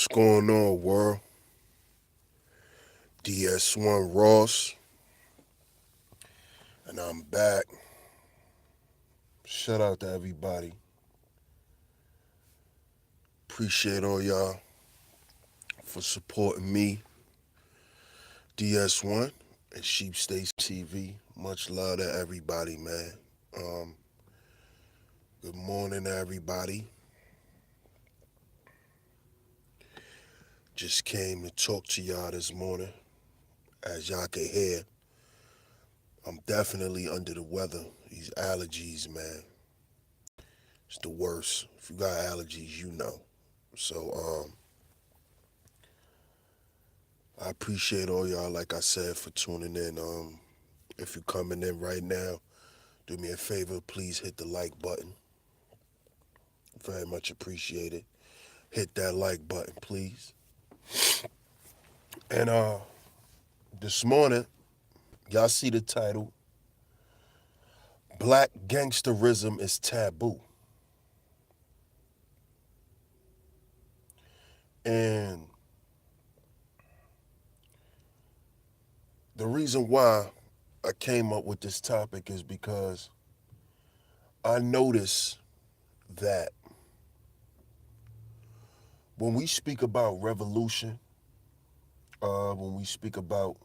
What's going on, world? DS1 Ross, and I'm back. Shout out to everybody. Appreciate all y'all for supporting me, DS1, and Sheep Station TV. Much love to everybody, man. Um, Good morning, everybody. Just came to talk to y'all this morning. As y'all can hear, I'm definitely under the weather. These allergies, man. It's the worst. If you got allergies, you know. So, I appreciate all y'all, like I said, for tuning in. If you're coming in right now, do me a favor, please hit the like button. Very much appreciated. Hit that like button, please. And this morning, y'all see the title, Black Gangsterism is Taboo. And the reason why I came up with this topic is because I notice that when we speak about revolution, when we speak about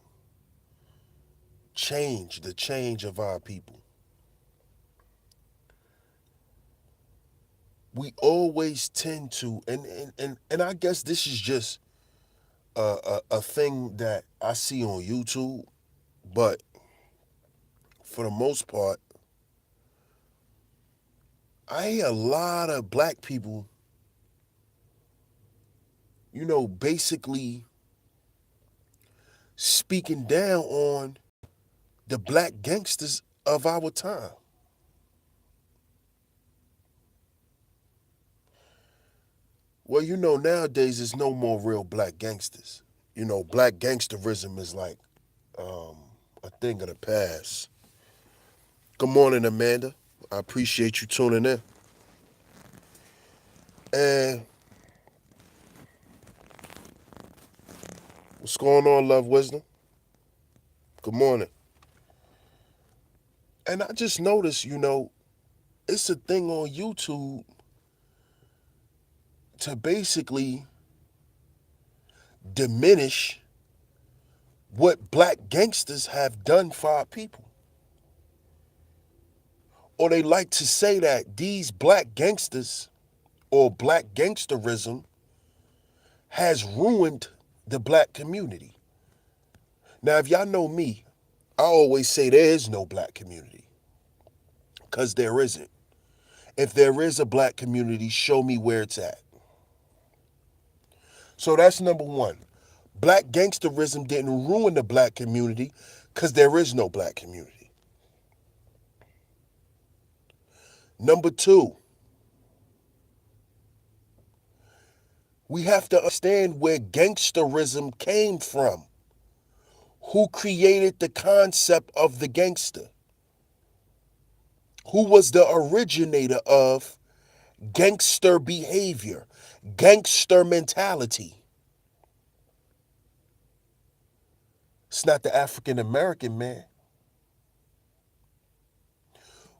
change, the change of our people, we always tend to, and I guess this is just a thing that I see on YouTube, but for the most part, I hear a lot of black people, basically speaking down on the black gangsters of our time. Well, nowadays there's no more real black gangsters. Black gangsterism is like um, a thing of the past. Good morning, Amanda. I appreciate you tuning in. And what's going on, Love Wisdom? Good morning. And I just noticed, it's a thing on YouTube to basically diminish what black gangsters have done for our people. Or they like to say that these black gangsters or black gangsterism has ruined the black community. Now, if y'all know me, I always say there is no black community, because there isn't. If there is a black community, show me where it's at. So that's number one. Black gangsterism didn't ruin the black community because there is no black community. Number two, we have to understand where gangsterism came from. Who created the concept of the gangster? Who was the originator of gangster behavior, gangster mentality? It's not the African American man.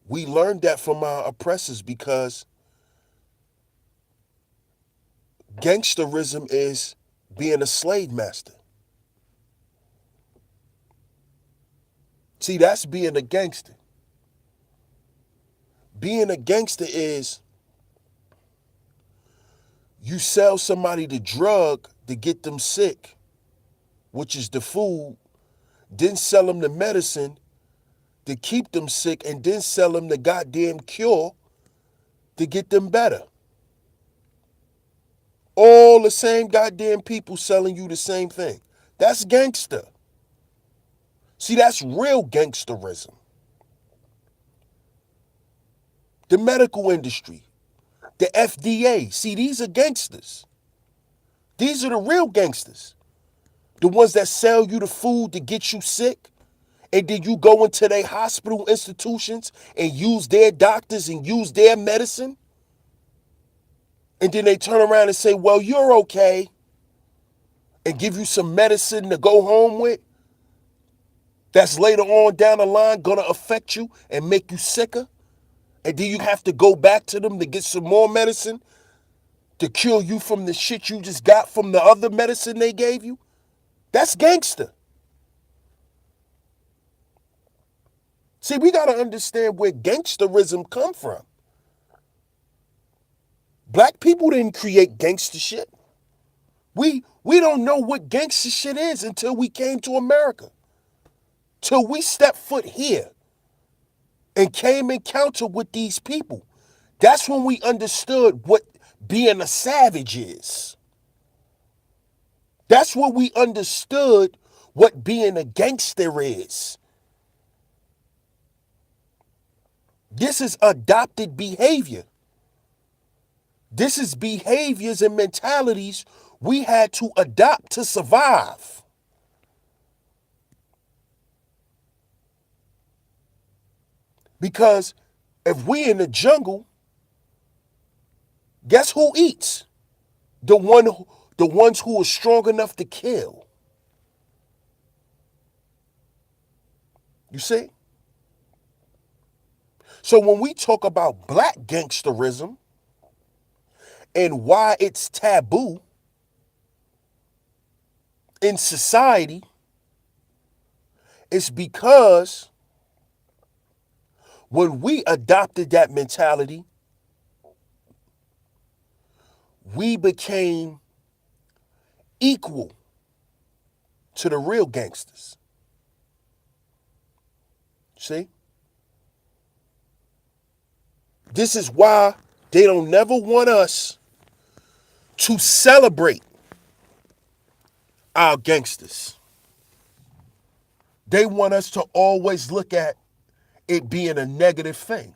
We learned that from our oppressors because gangsterism is being a slave master. See, that's being a gangster. Being a gangster is you sell somebody the drug to get them sick, which is the food, then sell them the medicine to keep them sick, and then sell them the goddamn cure to get them better. All the same goddamn people selling you the same thing. That's gangster. See, that's real gangsterism. The medical industry, the FDA, see, these are gangsters. These are the real gangsters. The ones that sell you the food to get you sick, and then you go into their hospital institutions and use their doctors and use their medicine. And then they turn around and say, well, you're okay. and give you some medicine to go home with that's later on down the line gonna affect you and make you sicker, and then you have to go back to them to get some more medicine to cure you from the shit you just got from the other medicine they gave you, that's gangster. See, we gotta understand where gangsterism come from. Black people didn't create gangster shit. We don't know what gangster shit is until we came to America. Till we stepped foot here and came encounter with these people. That's when we understood what being a savage is. That's when we understood what being a gangster is. This is adopted behavior. This is behaviors and mentalities we had to adopt to survive. Because if we in the jungle, guess who eats? The ones who are strong enough to kill. You see? So when we talk about black gangsterism and why it's taboo in society, it's because when we adopted that mentality, we became equal to the real gangsters. See? This is why they don't never want us to celebrate our gangsters. They want us to always look at it being a negative thing.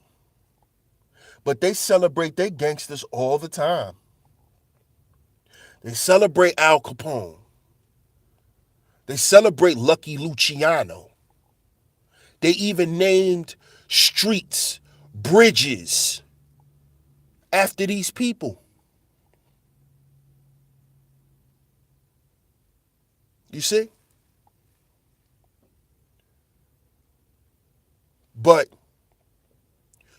But they celebrate their gangsters all the time. They celebrate Al Capone. They celebrate Lucky Luciano. They even named streets, bridges after these people. You see? But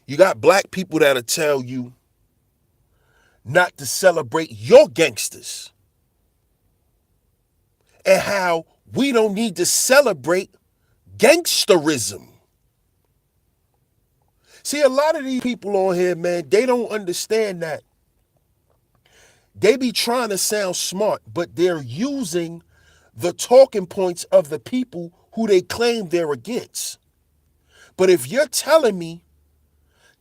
you got black people that'll tell you not to celebrate your gangsters and how we don't need to celebrate gangsterism. See, a lot of these people on here, man, they don't understand that. They be trying to sound smart, but they're using the talking points of the people who they claim they're against. But if you're telling me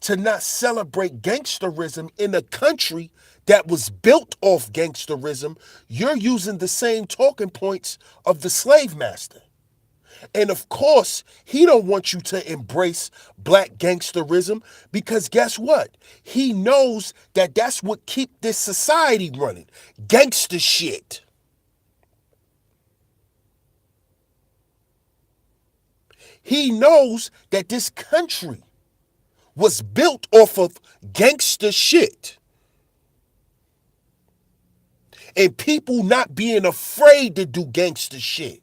to not celebrate gangsterism in a country that was built off gangsterism, you're using the same talking points of the slave master. And of course, he don't want you to embrace black gangsterism because guess what? He knows that that's what keep this society running. Gangster shit. He knows that this country was built off of gangster shit. And people not being afraid to do gangster shit.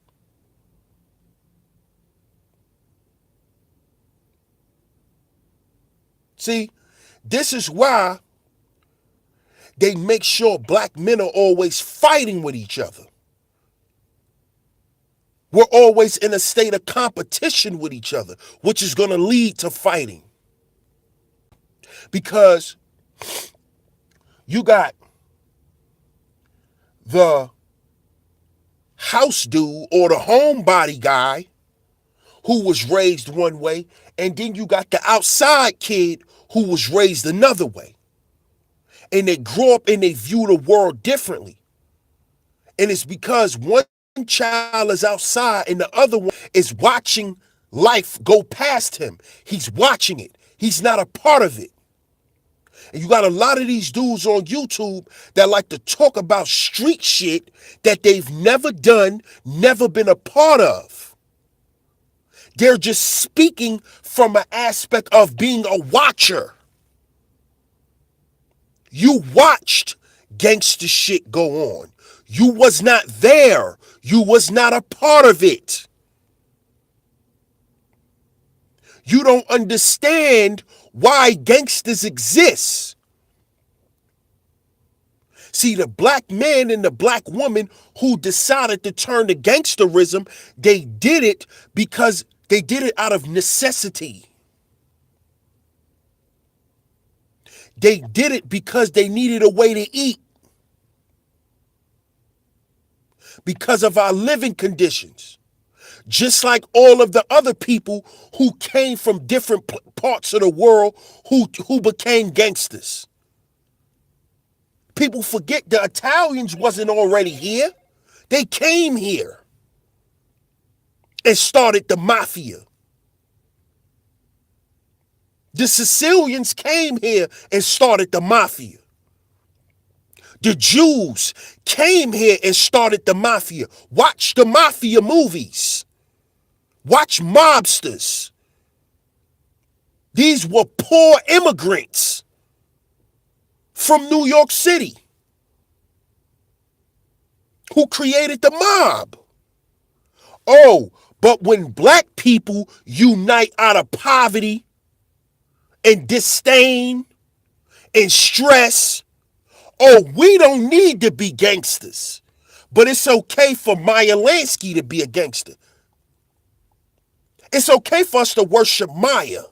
See, this is why they make sure black men are always fighting with each other. We're always in a state of competition with each other, which is going to lead to fighting. Because you got the house dude or the homebody guy who was raised one way, and then you got the outside kid who was raised another way. And they grow up and they view the world differently. And it's because one child is outside and the other one is watching life go past him. He's watching it. He's not a part of it. And you got a lot of these dudes on YouTube that like to talk about street shit that they've never done, never been a part of. They're just speaking from an aspect of being a watcher. You watched gangster shit go on. You was not there. You was not a part of it. You don't understand why gangsters exist. See, the black man and the black woman who decided to turn to gangsterism, they did it because they did it out of necessity. They did it because they needed a way to eat, because of our living conditions. Just like all of the other people who came from different parts of the world who became gangsters. People forget the Italians wasn't already here. They came here and started the mafia. The Sicilians came here and started the mafia. The Jews came here and started the mafia. Watch the mafia movies. Watch mobsters. These were poor immigrants from New York City who created the mob. Oh, but when black people unite out of poverty and disdain and stress, oh, we don't need to be gangsters. But it's okay for Maya Lansky to be a gangster. It's okay for us to worship Maya.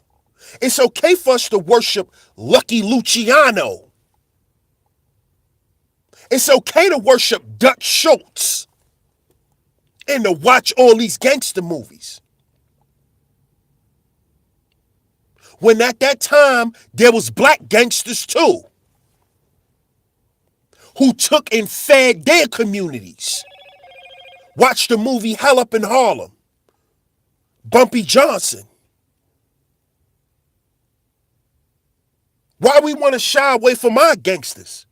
It's okay for us to worship Lucky Luciano. It's okay to worship Dutch Schultz and to watch all these gangster movies. When at that time, there was black gangsters too, who took and fed their communities. Watch the movie Hell Up in Harlem. Bumpy Johnson. Why we want to shy away from our gangsters?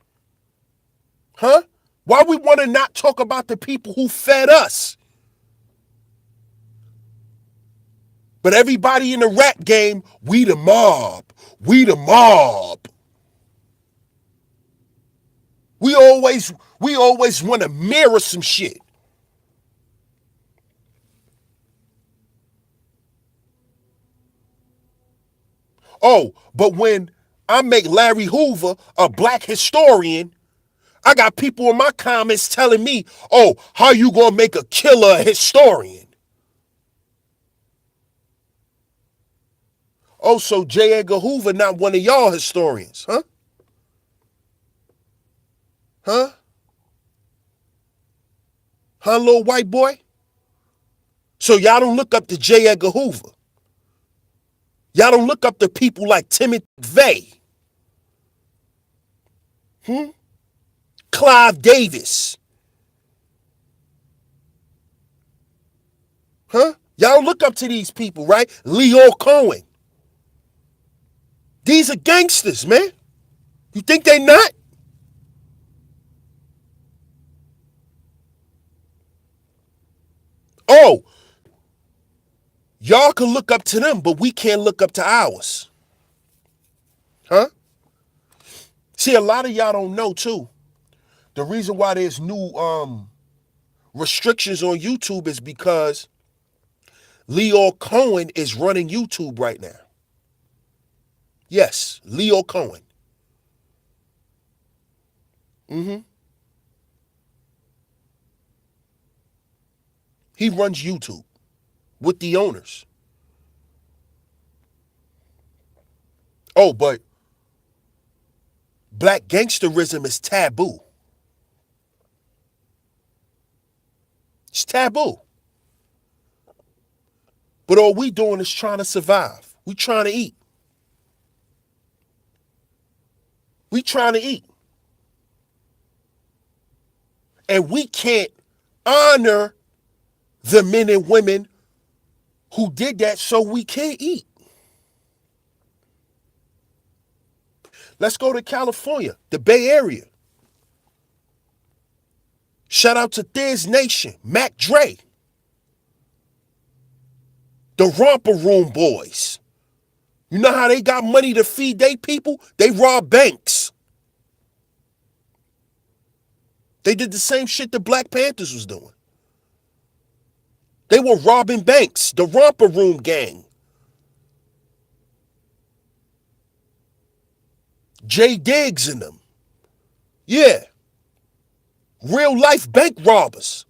Huh? Why we want to not talk about the people who fed us? But everybody in the rap game, we the mob. We the mob. We always want to mirror some shit. Oh, but when I make Larry Hoover a black historian, I got people in my comments telling me, oh, how you gonna make a killer historian? Oh, so J. Edgar Hoover not one of y'all historians, huh? Huh? Huh, little white boy? So y'all don't look up to J. Edgar Hoover. Y'all don't look up to people like Timothy McVeigh. Clive Davis. Huh? Y'all don't look up to these people, right? Leo Cohen. These are gangsters, man. You think they not? Oh, y'all can look up to them, but we can't look up to ours. Huh? See, a lot of y'all don't know, too. The reason why there's new restrictions on YouTube is because Leo Cohen is running YouTube right now. Yes, Leo Cohen. He runs YouTube with the owners. Oh, but black gangsterism is taboo. It's taboo. But all we doing is trying to survive. We trying to eat. We trying to eat. And we can't honor the men and women who did that so we can't eat. Let's go to California, the Bay Area. Shout out to Thiz Nation, Mac Dre. The Romper Room Boys. You know how they got money to feed their people? They rob banks. They did the same shit the Black Panthers was doing. They were robbing banks, the Romper Room gang. Jay Diggs and them. Yeah. Real life bank robbers.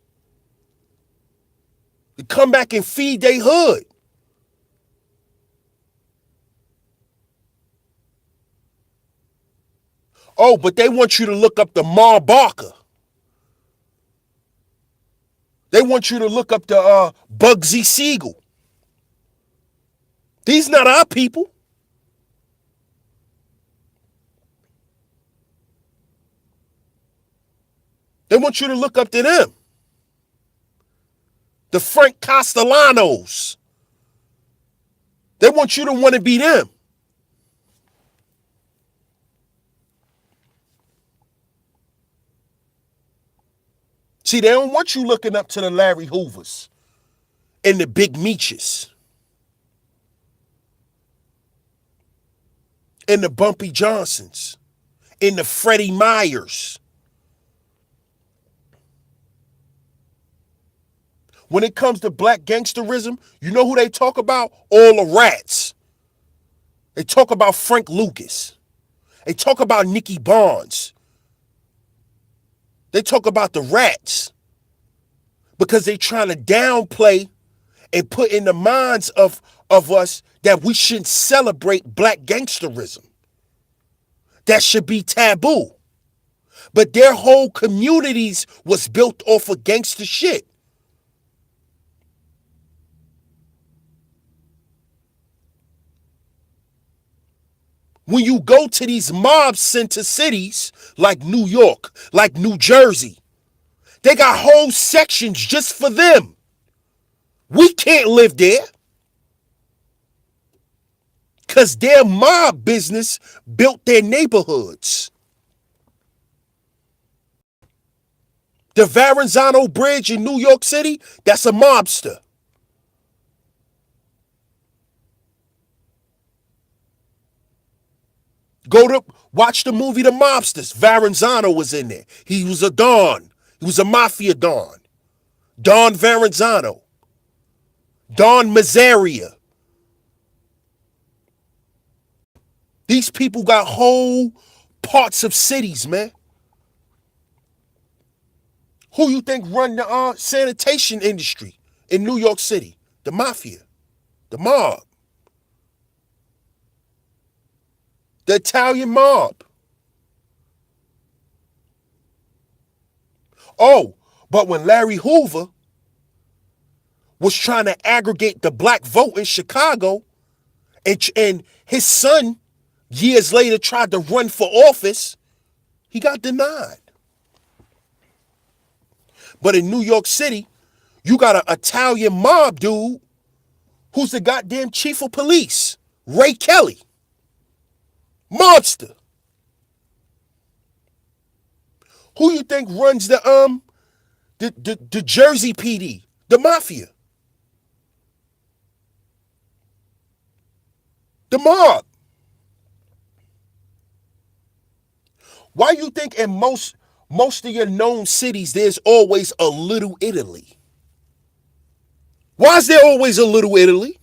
They come back and feed they hood. Oh, but they want you to look up the Ma Barker. They want you to look up the Bugsy Siegel. These not our people. They want you to look up to them. The Frank Castellanos. They want you to want to be them. See, they don't want you looking up to the Larry Hoovers and the Big Meeches and the Bumpy Johnsons and the Freddie Myers. When it comes to black gangsterism, you know who they talk about? All the rats. They talk about Frank Lucas. They talk about Nicky Barnes. They talk about the rats because they trying to downplay and put in the minds of us that we shouldn't celebrate black gangsterism. That should be taboo. But their whole communities was built off of gangster shit. When you go to these mob center cities like New York, like New Jersey, they got whole sections just for them. We can't live there because their mob business built their neighborhoods. The Verrazano Bridge in New York City, that's a mobster. Go to watch the movie The Mobsters. Verrazano was in there. He was a Don. He was a mafia Don. Don Verrazano. Don Mazzaria. These people got whole parts of cities, man. Who you think run the sanitation industry in New York City? The mafia. The mob. The Italian mob. Oh, but when Larry Hoover was trying to aggregate the black vote in Chicago, and his son years later tried to run for office, he got denied. But in New York City, you got an Italian mob dude who's the goddamn chief of police, Ray Kelly. Monster. Who you think runs the Jersey PD? The mafia. The mob. Why you think in most of your known cities there's always a Little Italy? Why is there always a Little Italy?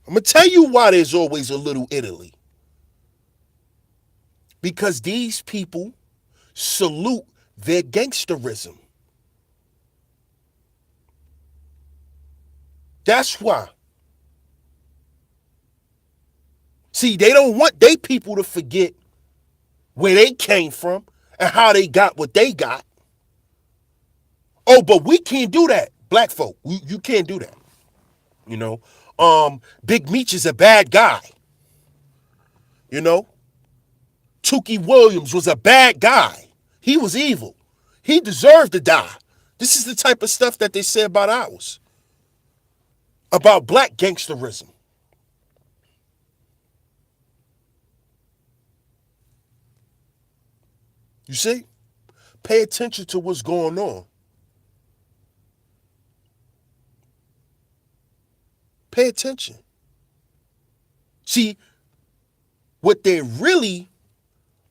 I'm going to tell you why there's always a Little Italy. Because these people salute their gangsterism. That's why. See, they don't want their people to forget where they came from and how they got what they got. Oh, but we can't do that, black folk. You can't do that. You know, Big Meech is a bad guy. You know, Tukey Williams was a bad guy. He was evil. He deserved to die. This is the type of stuff that they say about ours. About black gangsterism. You see? Pay attention to what's going on. Pay attention. See, what they really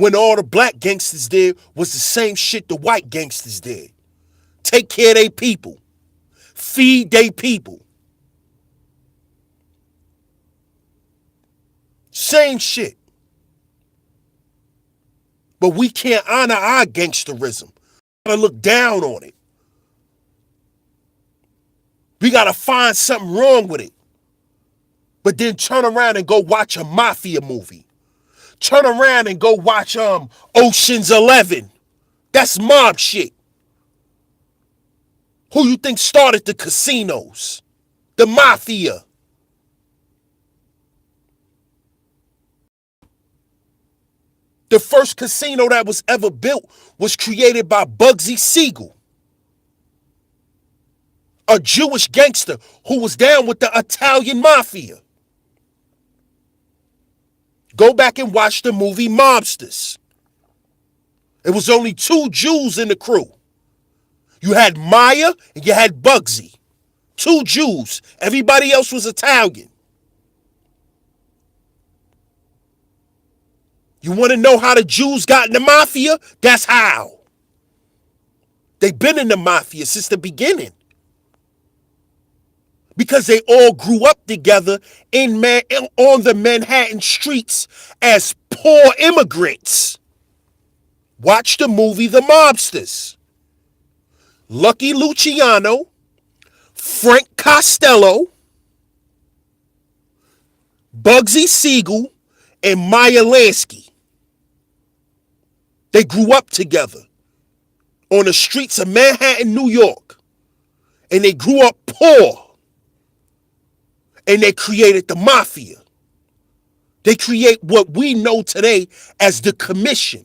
when all the black gangsters did was the same shit the white gangsters did. Take care of their people. Feed their people. Same shit. But we can't honor our gangsterism. We gotta look down on it. We gotta find something wrong with it. But then turn around and go watch a mafia movie. Turn around and go watch Ocean's 11. That's mob shit. Who you think started the casinos? The mafia. The first casino that was ever built was created by Bugsy Siegel, a Jewish gangster who was down with the Italian mafia. Go back and watch the movie Mobsters. It was only 2 Jews in the crew. You had Maya and you had Bugsy. 2 Jews. Everybody else was Italian. You want to know how the Jews got in the mafia? That's how. They've been in the mafia since the beginning. Because they all grew up together on the Manhattan streets as poor immigrants. Watch the movie The Mobsters. Lucky Luciano, Frank Costello, Bugsy Siegel, and Maya Lansky. They grew up together on the streets of Manhattan, New York. And they grew up poor. And they created the mafia. They create what we know today as the Commission,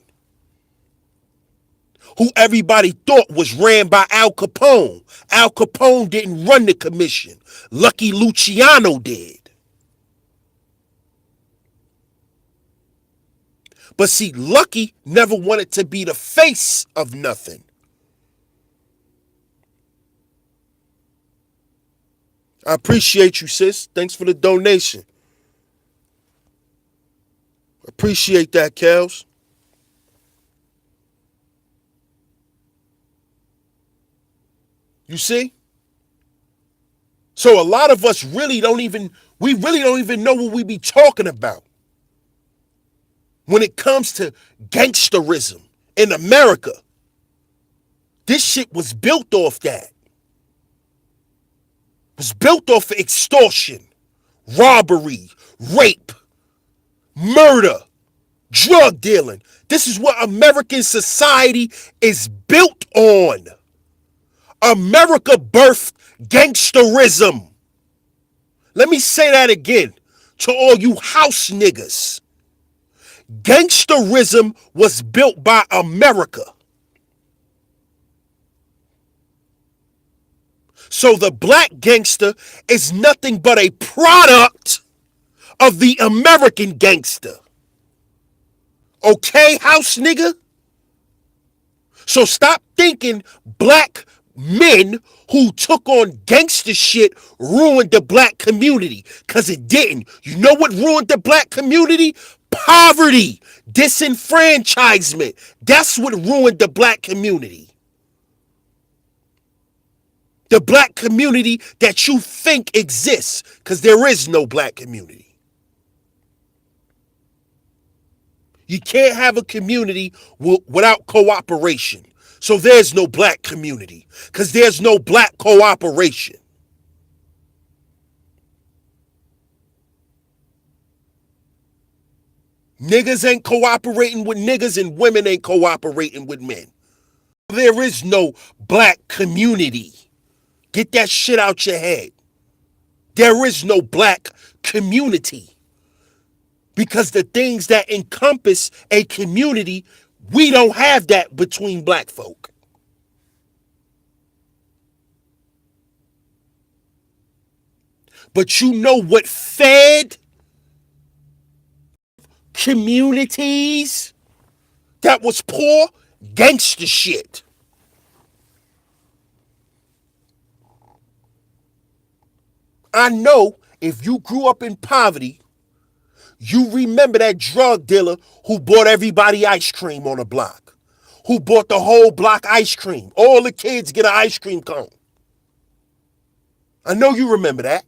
who everybody thought was ran by Al Capone. Al Capone didn't run the Commission. Lucky Luciano did. But see, Lucky never wanted to be the face of nothing. I appreciate you, sis. Thanks for the donation. Appreciate that, Kels. You see? So a lot of us really don't even know what we be talking about when it comes to gangsterism in America. This shit was built off that. It was built off of extortion, robbery, rape, murder, drug dealing. This is what American society is built on. America birthed gangsterism. Let me say that again to all you house niggas. Gangsterism was built by America. So the black gangster is nothing but a product of the American gangster. Okay, house nigga? So stop thinking black men who took on gangster shit ruined the black community, because it didn't. You know what ruined the black community? Poverty, disenfranchisement. That's what ruined the black community. The black community that you think exists, because there is no black community. You can't have a community without cooperation. So there's no black community, because there's no black cooperation. Niggas ain't cooperating with niggas and women ain't cooperating with men. There is no black community. Get that shit out your head. There is no black community. Because the things that encompass a community, we don't have that between black folk. But you know what fed communities that was poor? Gangster shit. I know if you grew up in poverty, You remember that drug dealer who bought everybody ice cream on the block, who bought the whole block ice cream. All the kids get an ice cream cone. I know you remember that.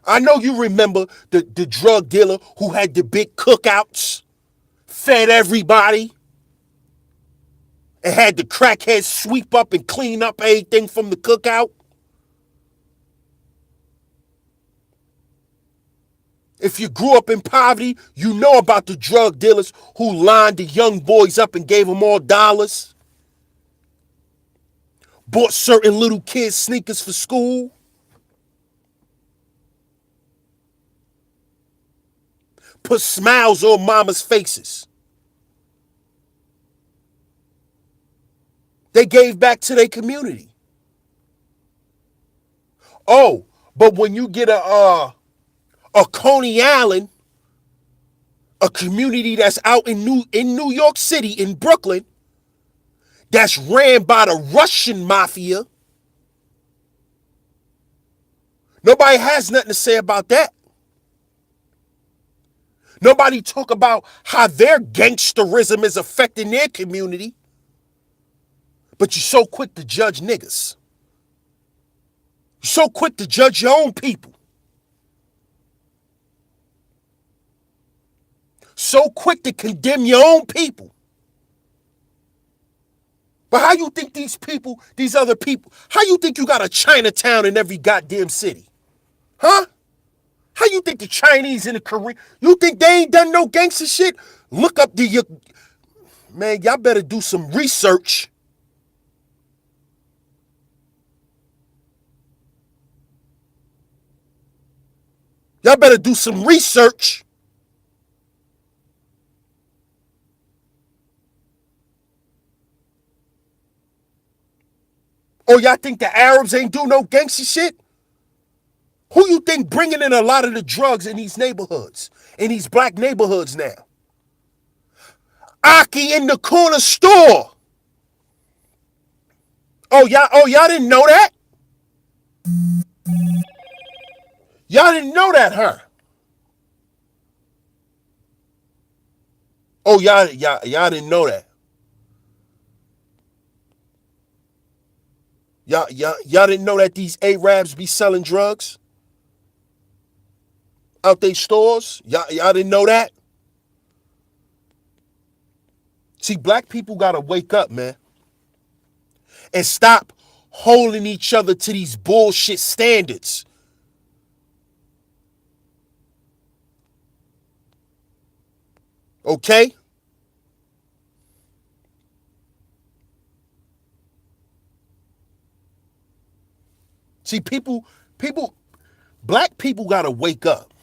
I know you remember the drug dealer who had the big cookouts, fed everybody, and had the crackheads sweep up and clean up everything from the cookout. If you grew up in poverty, you know about the drug dealers who lined the young boys up and gave them all dollars, bought certain little kids sneakers for school, put smiles on mama's faces. They gave back to their community. Oh, but when you get a Coney Island, a community that's out in New York City, in Brooklyn, that's ran by the Russian mafia, nobody has nothing to say about that. Nobody talk about how their gangsterism is affecting their community. But you're so quick to judge niggas. You're so quick to judge your own people. So quick to condemn your own people. But how you think these people, these other people, how you think you got a Chinatown in every goddamn city? Huh? How you think the Chinese and the Korean, you think they ain't done no gangster shit? Look up man, y'all better do some research. Y'all better do some research. Or y'all think the Arabs ain't do no gangster shit? Who you think bringing in a lot of the drugs in these neighborhoods, in these black neighborhoods now? Aki in the corner store. Oh y'all didn't know that? Y'all didn't know that, huh? Oh y'all didn't know that. Y'all didn't know that these Arabs be selling drugs out they stores? Y'all didn't know that? See, black people gotta wake up, man. And stop holding each other to these bullshit standards. Okay? See, black people gotta wake up.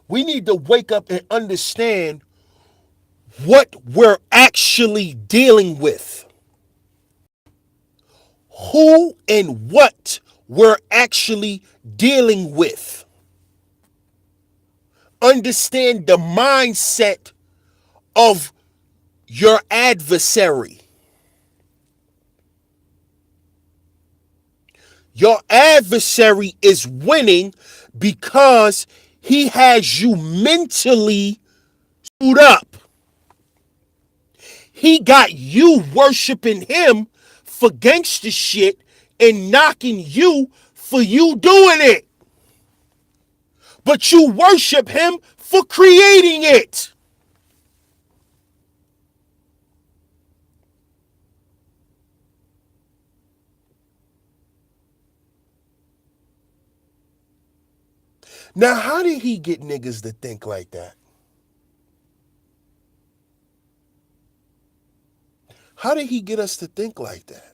We need to wake up and understand what we're actually dealing with. Who and what we're actually dealing with. Understand the mindset of your adversary. Your adversary is winning because he has you mentally screwed up. He got you worshiping him for gangster shit and knocking you for you doing it. But you worship him for creating it. Now, how did he get niggas to think like that? How did he get us to think like that?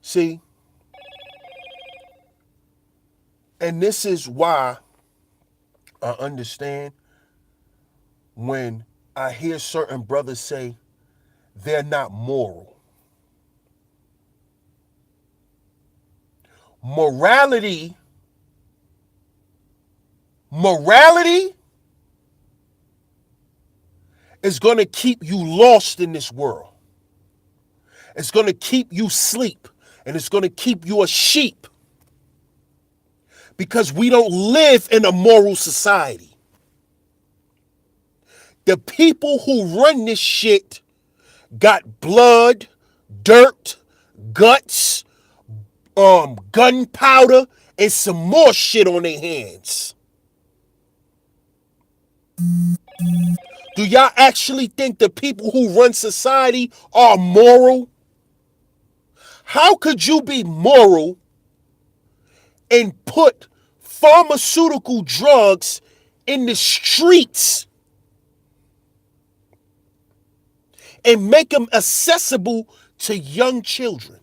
See, and this is why I understand when I hear certain brothers say they're not moral. Morality is going to keep you lost in this world. It's going to keep you asleep, and it's going to keep you a sheep, because we don't live in a moral society. The people who run this shit got blood, dirt, guts, gunpowder, and some more shit on their hands. Do y'all actually think the people who run society are moral? How could you be moral and put pharmaceutical drugs in the streets and make them accessible to young children?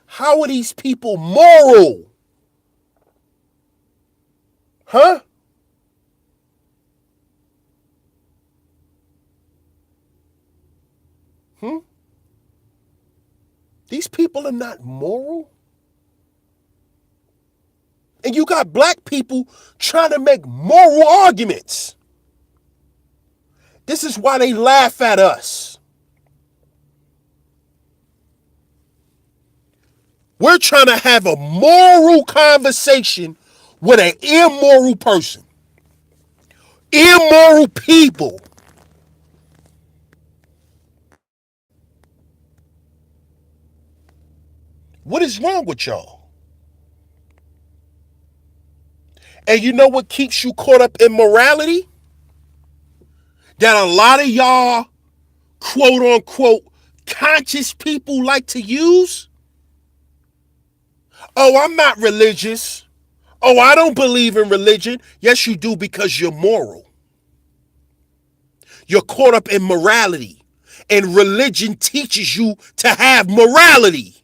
How are these people moral? Huh? Hmm? These people are not moral. And you got black people trying to make moral arguments. This is why they laugh at us. We're trying to have a moral conversation with an immoral person. Immoral people. What is wrong with y'all? And you know what keeps you caught up in morality? That a lot of y'all, quote unquote, conscious people like to use? Oh, I'm not religious. Oh, I don't believe in religion. Yes, you do, because you're moral. You're caught up in morality. And religion teaches you to have morality.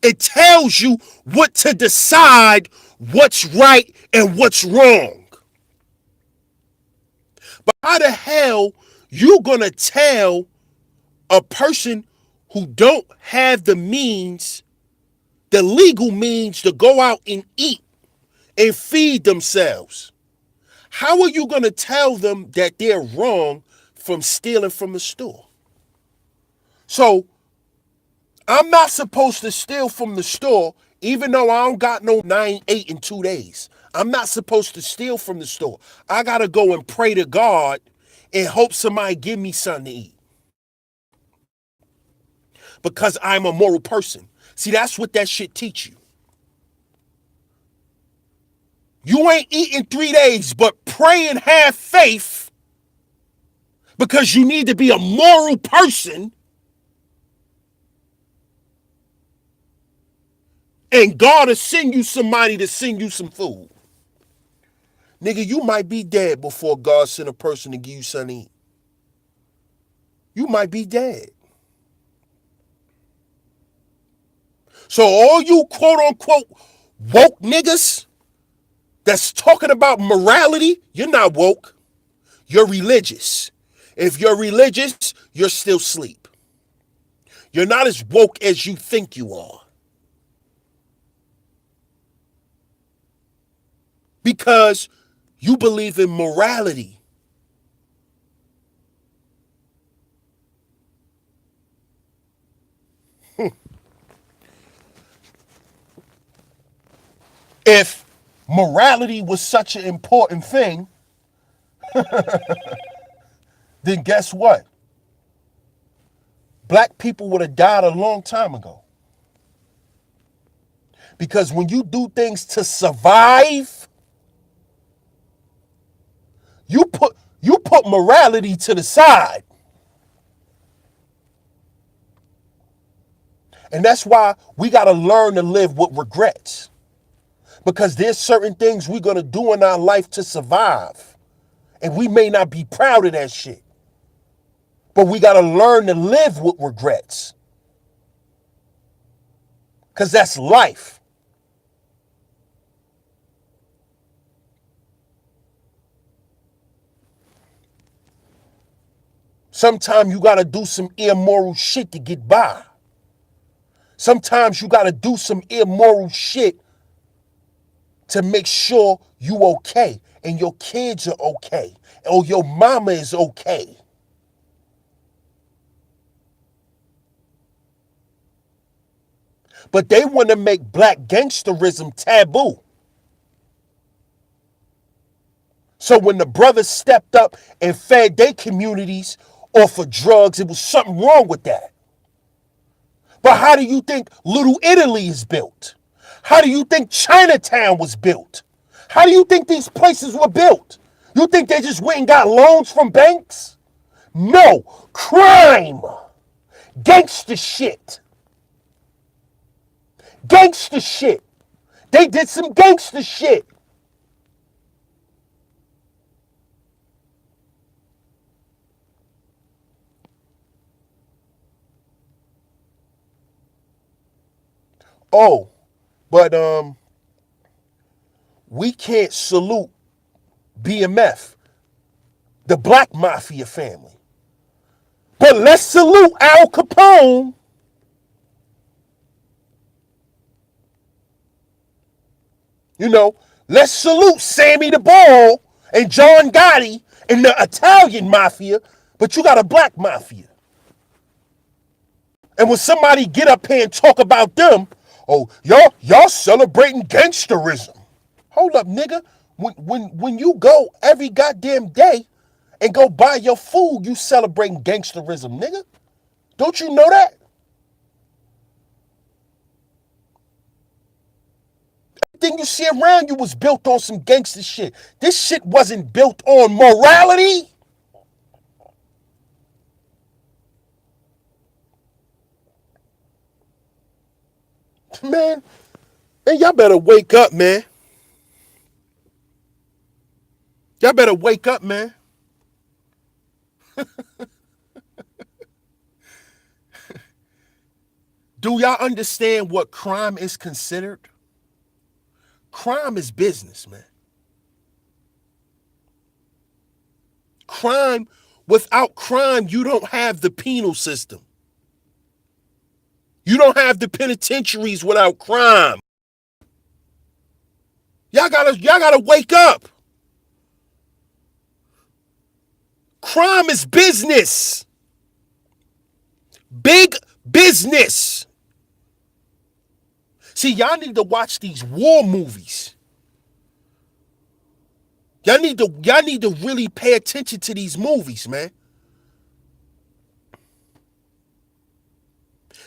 It tells you what to decide, what's right and what's wrong. But how the hell you gonna tell a person who don't have the means, the legal means, to go out and eat and feed themselves? How are you gonna tell them that they're wrong from stealing from the store? So I'm not supposed to steal from the store, even though I don't got no 9-8 in 2 days. I'm not supposed to steal from the store. I gotta go and pray to God and hope somebody give me something to eat, because I'm a moral person. See, that's what that shit teach you. You ain't eating 3 days, but pray and have faith, because you need to be a moral person, and God will send you somebody to send you some food. Nigga, you might be dead before God sent a person to give you something to eat. You might be dead. So all you quote unquote woke niggas that's talking about morality, you're not woke. You're religious. If you're religious, you're still asleep. You're not as woke as you think you are. Because you believe in morality. If morality was such an important thing, then guess what? Black people would have died a long time ago. Because when you do things to survive, you put morality to the side. And that's why we got to learn to live with regrets. Because there's certain things we're going to do in our life to survive. And we may not be proud of that shit. But we got to learn to live with regrets. Because that's life. Sometimes you gotta do some immoral shit to get by. Sometimes you gotta do some immoral shit to make sure you okay and your kids are okay or your mama is okay. But they want to make black gangsterism taboo. So when the brothers stepped up and fed their communities off of drugs, it was something wrong with that. But how do you think Little Italy is built? How do you think Chinatown was built? How do you think these places were built? You think they just went and got loans from banks? No, crime, gangster shit, gangster shit. They did some gangster shit. Oh, but we can't salute BMF, the Black Mafia family. But let's salute Al Capone. You know, let's salute Sammy the Bull and John Gotti and the Italian Mafia, but you got a Black Mafia. And when somebody get up here and talk about them, oh, y'all celebrating gangsterism. Hold up, nigga. When you go every goddamn day and go buy your food, you celebrating gangsterism, nigga. Don't you know that? Everything you see around you was built on some gangster shit. This shit wasn't built on morality. Man, y'all better wake up, man. Y'all better wake up, man. Do y'all understand what crime is considered? Crime is business, man. Crime, without crime, you don't have the penal system. You don't have the penitentiaries without crime. Y'all gotta wake up. Crime is business. Big business. See, y'all need to watch these war movies. Y'all need to really pay attention to these movies, man.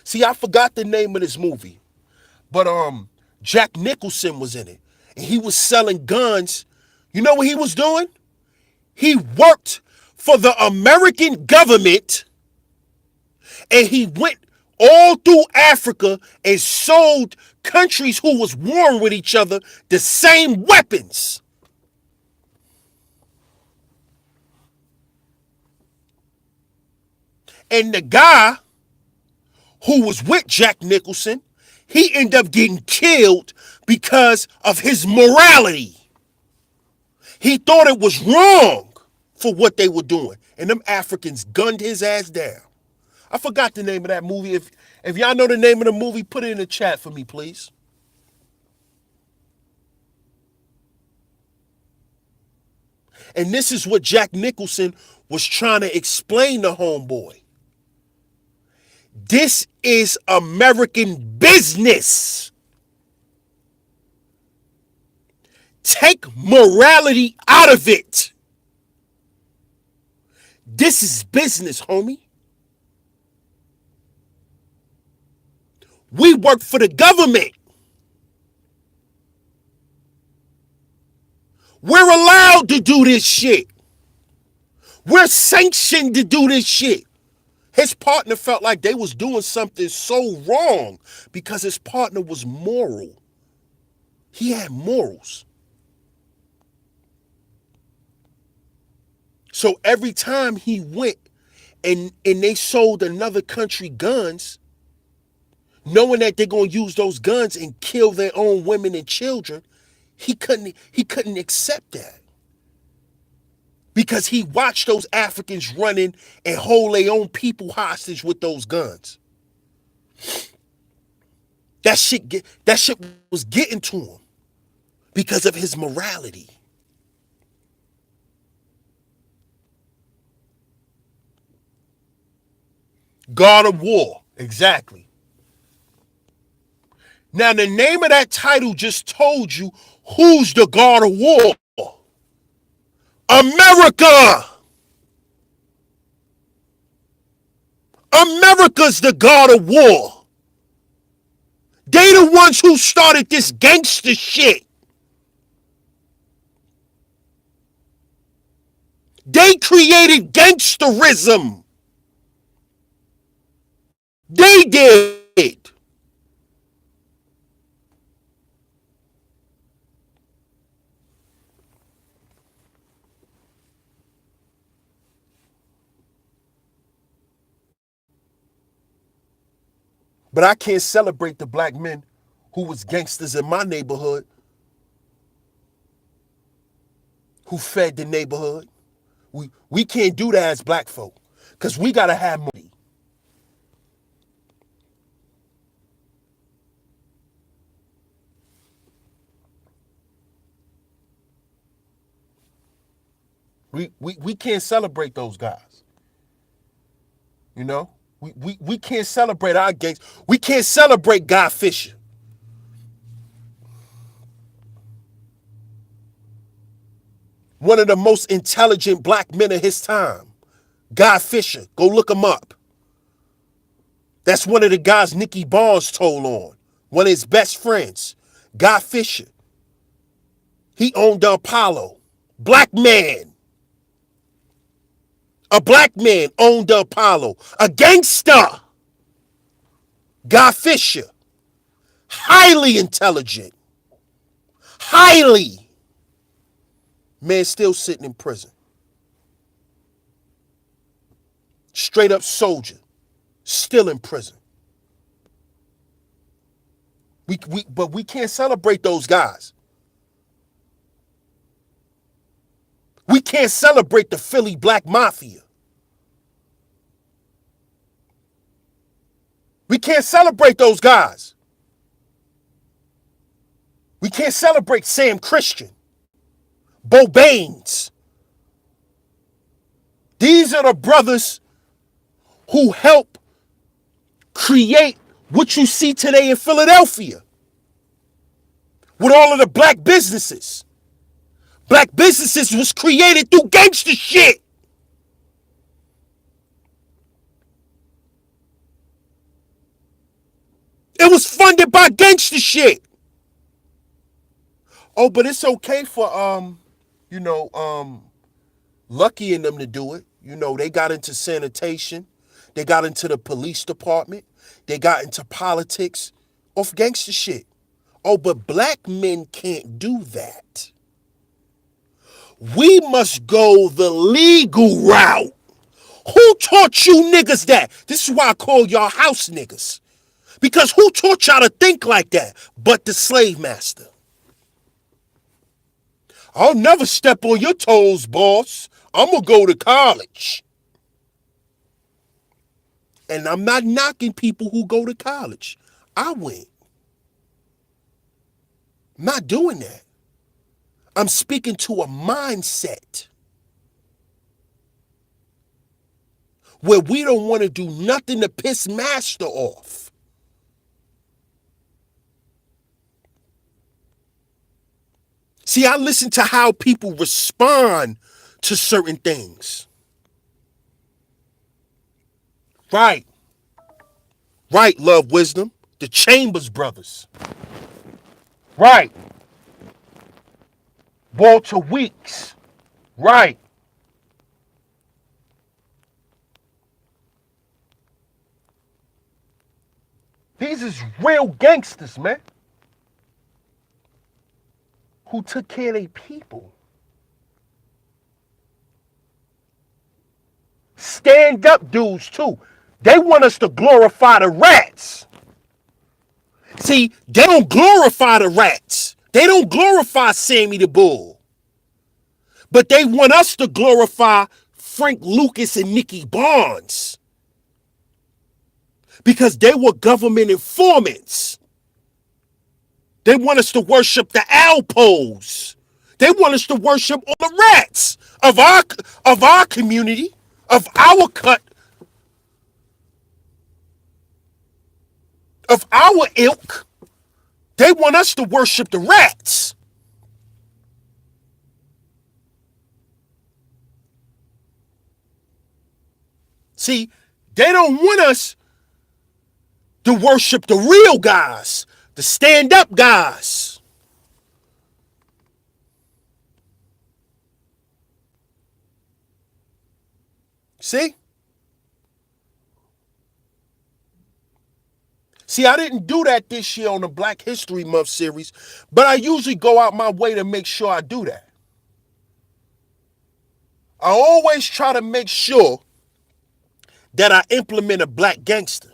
See, I forgot the name of this movie, but Jack Nicholson was in it, and he was selling guns. You know what he was doing? He worked for the American government, and he went all through Africa and sold countries who was warring with each other the same weapons. And the guy who was with Jack Nicholson, he ended up getting killed because of his morality. He thought it was wrong for what they were doing. And them Africans gunned his ass down. I forgot the name of that movie. If y'all know the name of the movie, put it in the chat for me, please. And this is what Jack Nicholson was trying to explain to homeboy. This is American business. Take morality out of it. This is business, homie. We work for the government. We're allowed to do this shit. We're sanctioned to do this shit. His partner felt like they was doing something so wrong because his partner was moral. He had morals. So every time he went and they sold another country guns, knowing that they're going to use those guns and kill their own women and children, he couldn't accept that. because he watched those Africans running and hold their own people hostage with those guns. That shit was getting to him because of his morality. God of War, exactly. Now, the name of that title just told you who's the God of War. America! America's the God of War. They the ones who started this gangster shit. They created gangsterism. They did. But I can't celebrate the black men who was gangsters in my neighborhood, who fed the neighborhood. We can't do that as black folk because we got to have money. We can't celebrate those guys. You know? We can't celebrate our gangs. We can't celebrate Guy Fisher. One of the most intelligent black men of his time. Guy Fisher. Go look him up. That's one of the guys Nicky Barnes told on. One of his best friends. Guy Fisher. He owned the Apollo. Black man. A black man owned the Apollo. A gangster. Guy Fisher. Highly intelligent. Highly. Man still sitting in prison. Straight up soldier. Still in prison. But we can't celebrate those guys. We can't celebrate the Philly Black Mafia. We can't celebrate those guys. We can't celebrate Sam Christian, Bo Baines. These are the brothers who help create what you see today in Philadelphia with all of the black businesses. Black businesses was created through gangster shit. It was funded by gangster shit. Oh, but it's okay for Lucky and them to do it. You know, they got into sanitation. They got into the police department. They got into politics off gangster shit. Oh, but black men can't do that. We must go the legal route. Who taught you niggas that? This is why I call y'all house niggas. Because who taught y'all to think like that but the slave master? I'll never step on your toes, boss. I'm going to go to college. And I'm not knocking people who go to college. I went. I'm not doing that. I'm speaking to a mindset where we don't want to do nothing to piss master off. See, I listen to how people respond to certain things. Right. Right, Love Wisdom. The Chambers brothers. Right. Walter Weeks. Right. These is real gangsters, man. Who took care of their people. Stand up dudes, too. They want us to glorify the rats. See, they don't glorify the rats. They don't glorify Sammy the Bull. But they want us to glorify Frank Lucas and Nicky Barnes because they were government informants. They want us to worship the Alpos. They want us to worship all the rats of our community, of our cut, of our ilk. They want us to worship the rats. See, they don't want us to worship the real guys, the stand-up guys. See? See, I didn't do that this year on the Black History Month series, but I usually go out my way to make sure I do that. I always try to make sure that I implement a black gangster.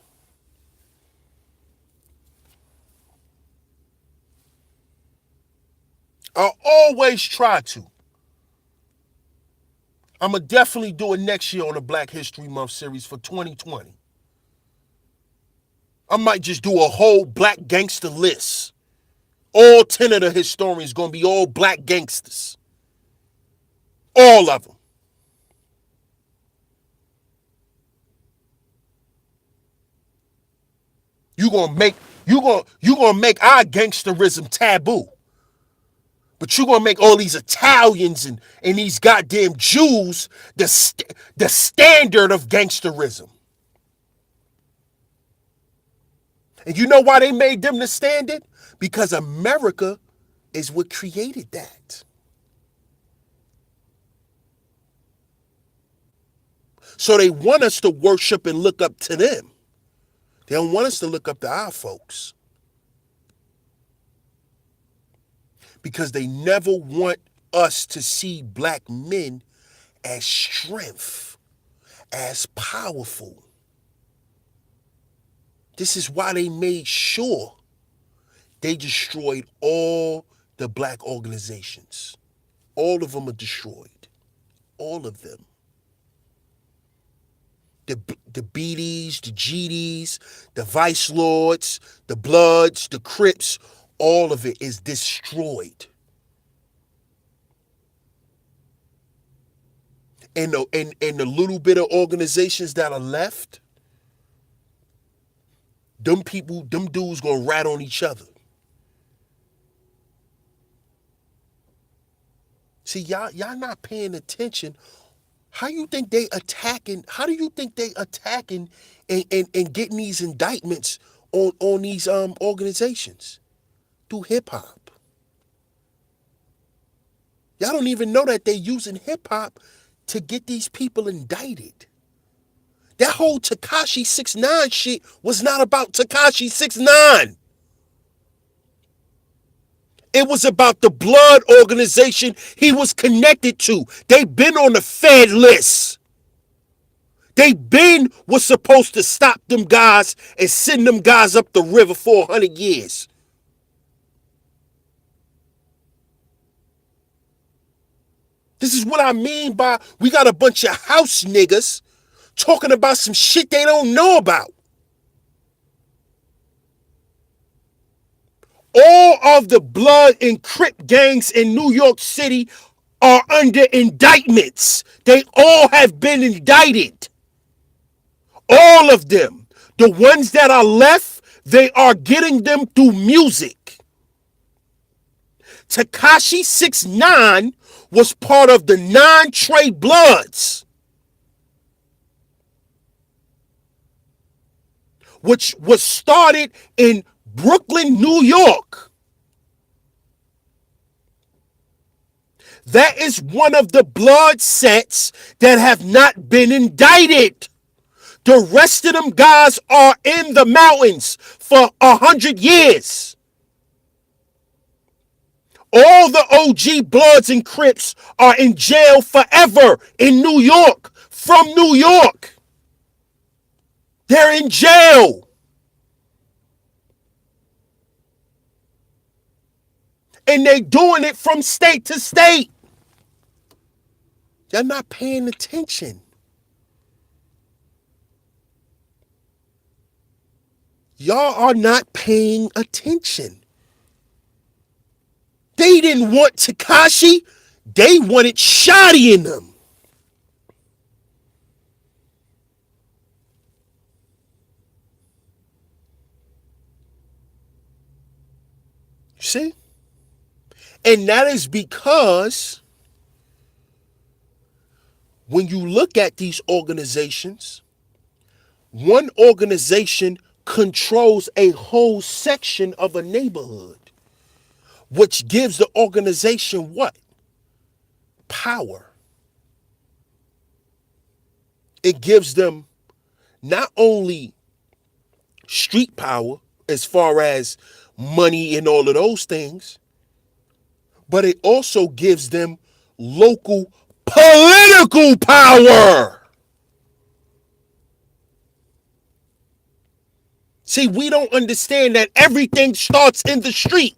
I always try to. I'm going to definitely do it next year on the Black History Month series for 2020. I might just do a whole black gangster list. All 10 of the historians going to be all black gangsters. All of them. You gonna make our gangsterism taboo. But you're gonna make all these Italians and these goddamn Jews the standard of gangsterism. And you know why they made them the standard? Because America is what created that. So they want us to worship and look up to them. They don't want us to look up to our folks. Because they never want us to see black men as strength, as powerful. This is why they made sure they destroyed all the black organizations. All of them are destroyed. All of them. The BDs, the GDs, the Vice Lords, the Bloods, the Crips, all of it is destroyed. And the little bit of organizations that are left, them dudes gonna rat on each other. See, y'all not paying attention. How do you think they attacking and getting these indictments on these organizations? Through hip hop. Y'all don't even know that they using hip hop to get these people indicted. That whole Tekashi 6ix9ine shit was not about Tekashi 6ix9ine. It was about the blood organization he was connected to. They been on the Fed list. They was supposed to stop them guys and send them guys up the river for 100 years. This is what I mean by we got a bunch of house niggas talking about some shit they don't know about. All of the blood and Crip gangs in New York City are under indictments. They all have been indicted. All of them. The ones that are left, they are getting them through music. Tekashi 6ix9ine was part of the 9 Trey Bloods, which was started in Brooklyn, New York. That is one of the blood sets that have not been indicted. The rest of them guys are in the mountains for 100 years. All the OG Bloods and Crips are in jail forever in New York, from New York. They're in jail. And they doing it from state to state. Y'all not paying attention. Y'all are not paying attention. They didn't want Takashi. They wanted Shotty in them. See? And that is because when you look at these organizations, one organization controls a whole section of a neighborhood, which gives the organization what? Power. It gives them not only street power as far as money and all of those things, but it also gives them local political power. See, we don't understand that everything starts in the street.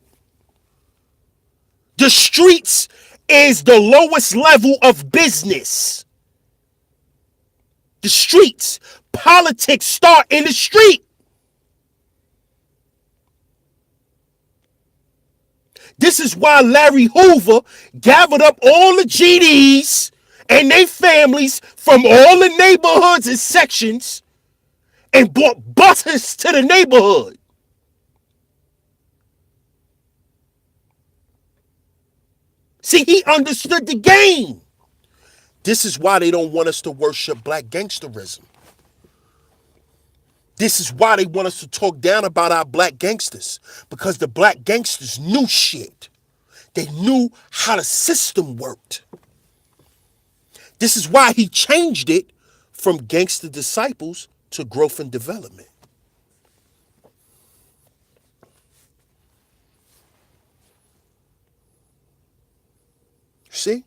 The streets is the lowest level of business. The streets. Politics start in the street. This is why Larry Hoover gathered up all the GDs and their families from all the neighborhoods and sections and brought buses to the neighborhood. See, he understood the game. This is why they don't want us to worship black gangsterism. This is why they want us to talk down about our black gangsters, because the black gangsters knew shit. They knew how the system worked. This is why he changed it from gangster disciples to growth and development. See?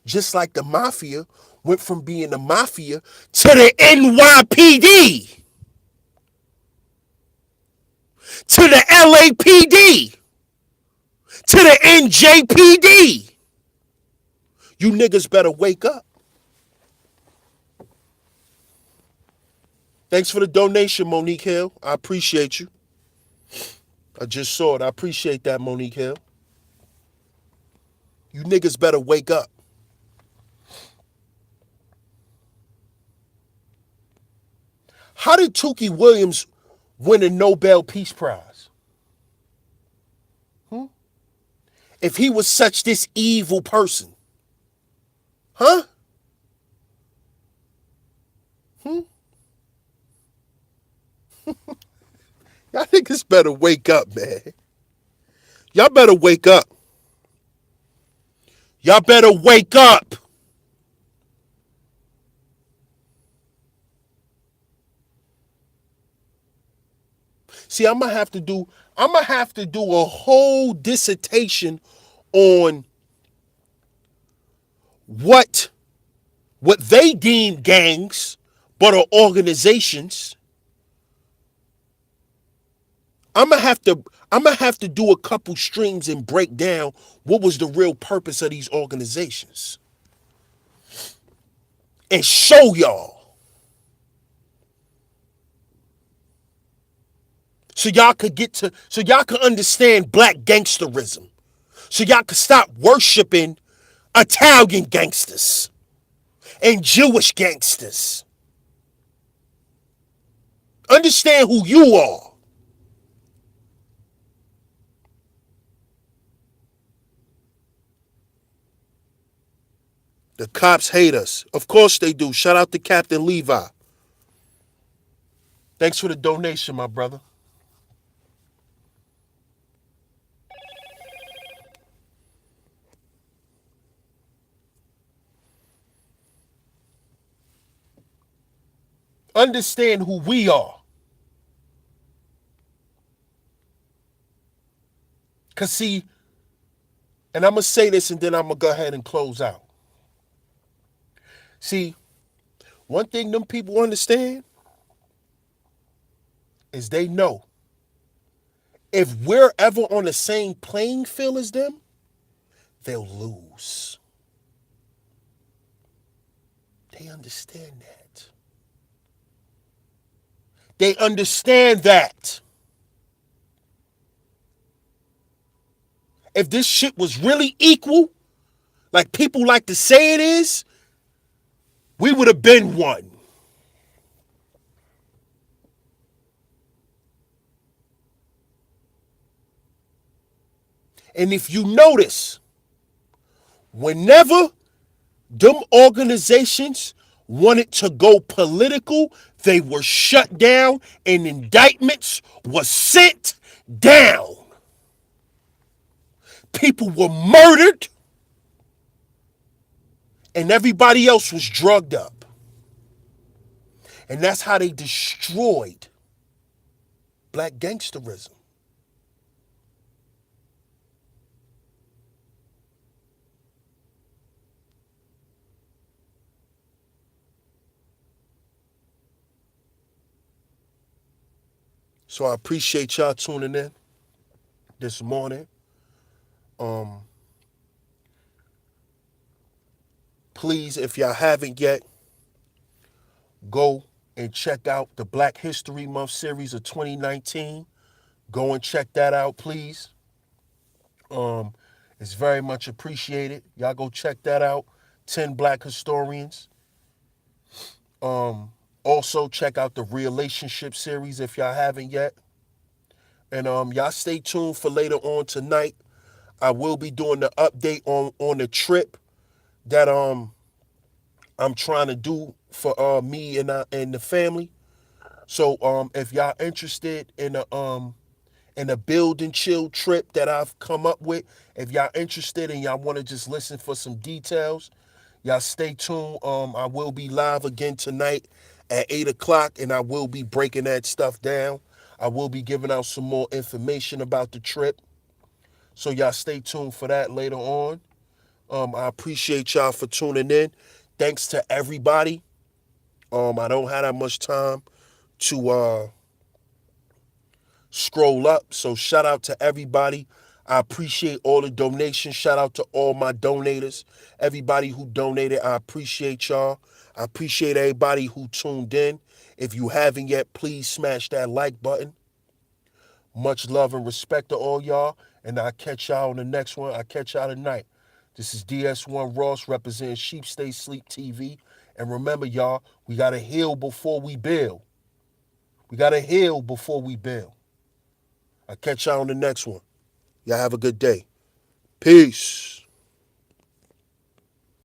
Just like the mafia went from being the mafia to the NYPD, to the LAPD, to the NJPD. You niggas better wake up. Thanks for the donation, Monique Hill. I appreciate you. I just saw it. I appreciate that, Monique Hill. You niggas better wake up. How did Tookie Williams win a Nobel Peace Prize? If he was such this evil person. Huh? Y'all niggas better wake up, man. Y'all better wake up. Y'all better wake up. See, I'm gonna have to do a whole dissertation on what they deem gangs but are organizations. I'm gonna have to do a couple streams and break down what was the real purpose of these organizations and show y'all. So y'all could understand black gangsterism. So y'all could stop worshiping Italian gangsters and Jewish gangsters. Understand who you are. The cops hate us. Of course they do. Shout out to Captain Levi. Thanks for the donation, my brother. Understand who we are. Because see, and I'm going to say this and then I'm going to go ahead and close out. See, one thing them people understand is they know if we're ever on the same playing field as them, they'll lose. They understand that. They understand that. If this shit was really equal, like people like to say it is, we would have been one. And if you notice, whenever them organizations wanted to go political, they were shut down and indictments were sent down. People were murdered and everybody else was drugged up. And that's how they destroyed black gangsterism. So I appreciate y'all tuning in this morning. Um, Please, if y'all haven't yet, go and check out the Black History Month series of 2019. Go and check that out, please. Um, it's very much appreciated. Y'all go check that out. 10 Black historians. Also check out the relationship series if y'all haven't yet. And y'all stay tuned for later on tonight. I will be doing the update on the trip that I'm trying to do for me and the family. So if y'all interested in a build and chill trip that I've come up with, if y'all interested and y'all want to just listen for some details, y'all stay tuned. I will be live again tonight at 8 o'clock, and I will be breaking that stuff down. I will be giving out some more information about the trip. So y'all stay tuned for that later on. I appreciate y'all for tuning in. Thanks to everybody. I don't have that much time to scroll up. So shout out to everybody. I appreciate all the donations. Shout out to all my donators. Everybody who donated, I appreciate y'all. I appreciate everybody who tuned in. If you haven't yet, please smash that like button. Much love and respect to all y'all. And I'll catch y'all on the next one. I'll catch y'all tonight. This is DS1 Ross representing Sheep Stay Sleep TV. And remember, y'all, we got to heal before we build. We got to heal before we build. I'll catch y'all on the next one. Y'all have a good day. Peace.